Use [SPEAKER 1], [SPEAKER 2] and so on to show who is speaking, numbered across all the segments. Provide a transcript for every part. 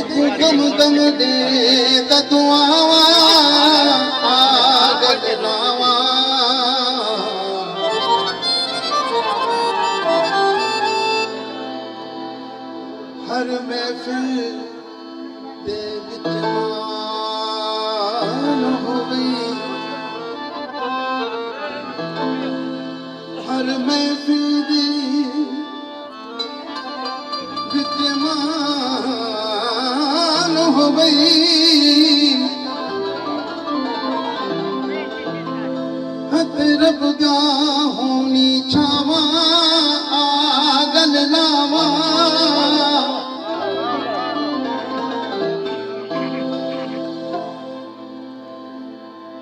[SPEAKER 1] गम गम दे दुआवा आगल लावा हर महफिल दे विच मान हो गई हर महफिल दे विच मान हो गई हत रब दा होनी छावा आगल लावा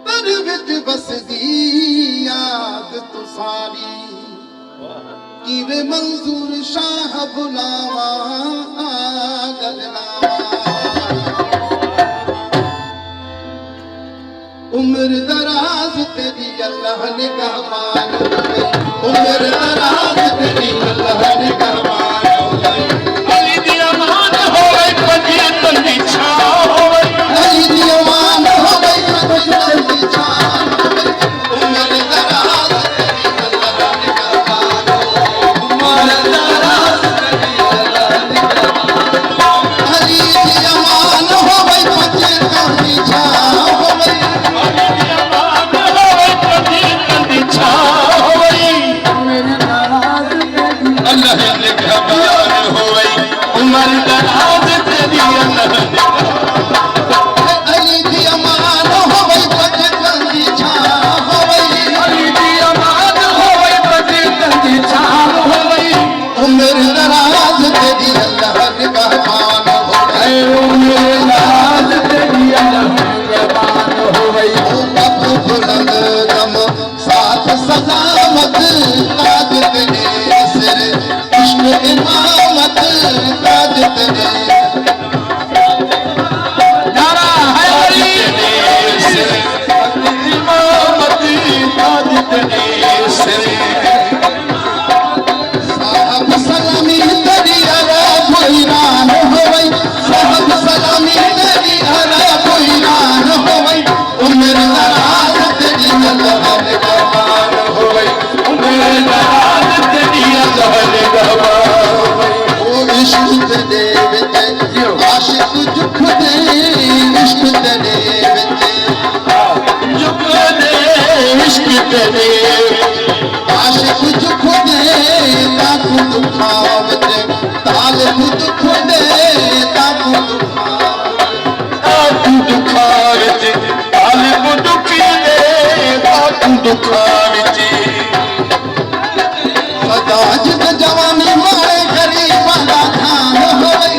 [SPEAKER 1] तर विच बसदी याद तू सारी किवे मंजूर शाह बुलावा आगल लावा उम्र दराज तेरी अल्लाह ने कहमान उम्र दराज तेरी अल्लाह ने कहमान
[SPEAKER 2] अली दी अमान होवे कदी तंदी छा होवे
[SPEAKER 1] अली दी अमान होवे कदी तंदी छा उम्र दराज तेरी अल्लाह ने कहमान उम्र दराज तेरी अल्लाह ने कहमान अली दी अमान होवे कदी तंदी छा सलामत ताजत ने सिर इश्क इमामत ताजत ने
[SPEAKER 2] नारा है अली ने सिर इमामत ताजत ने सिर
[SPEAKER 1] साहब सलामी तेरी अरा भुइरान होवई साहब सलामी तेरी अरा भुइरान होवई उम्र दराज तेरी अल्लाह ने कहमान इश्क दे विच आशिक जुख दे इश्क दे विच
[SPEAKER 2] जुख दे इश्क दे
[SPEAKER 1] आशिक जुख दे ताकू दुखा विच तालिब दुख दे ताकू
[SPEAKER 2] दुखा विच तालिब दुख दे ताकू दुखा विच
[SPEAKER 1] सदा जिद जवानी मारे गरीबां दा ध्यान होवे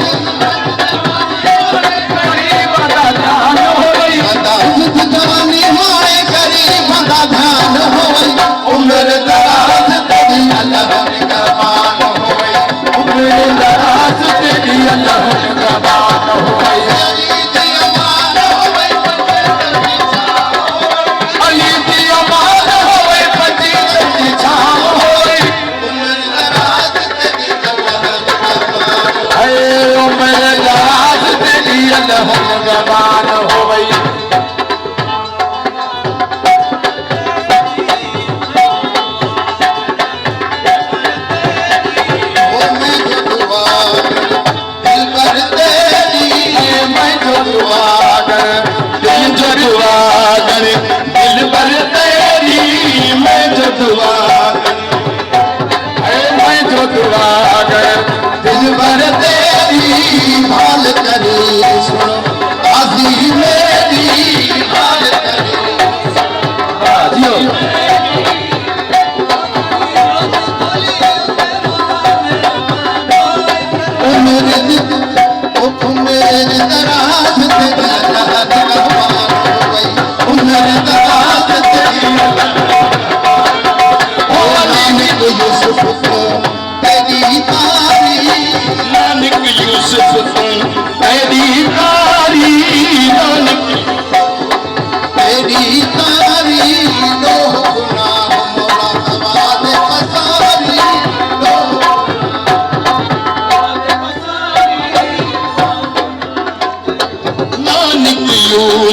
[SPEAKER 1] सदा जिद जवानी मारे गरीबां दा ध्यान होवे उम्र दराज तेरी अल्लाह ने कहमान होवे
[SPEAKER 2] उम्र दराज तेरी अल्लाह ने कहमान होवे
[SPEAKER 1] अली दी अमान होवे
[SPEAKER 2] अली दी अमान होवे कदी तंदी छा होवे
[SPEAKER 1] उम्र दराज तेरी अल्लाह ने कहमान
[SPEAKER 2] है उम्र दराज तेरी अल्लाह ने कहमान होवे
[SPEAKER 1] दिल भर तेरी भाल करी सुनो आजी
[SPEAKER 2] नानक यूं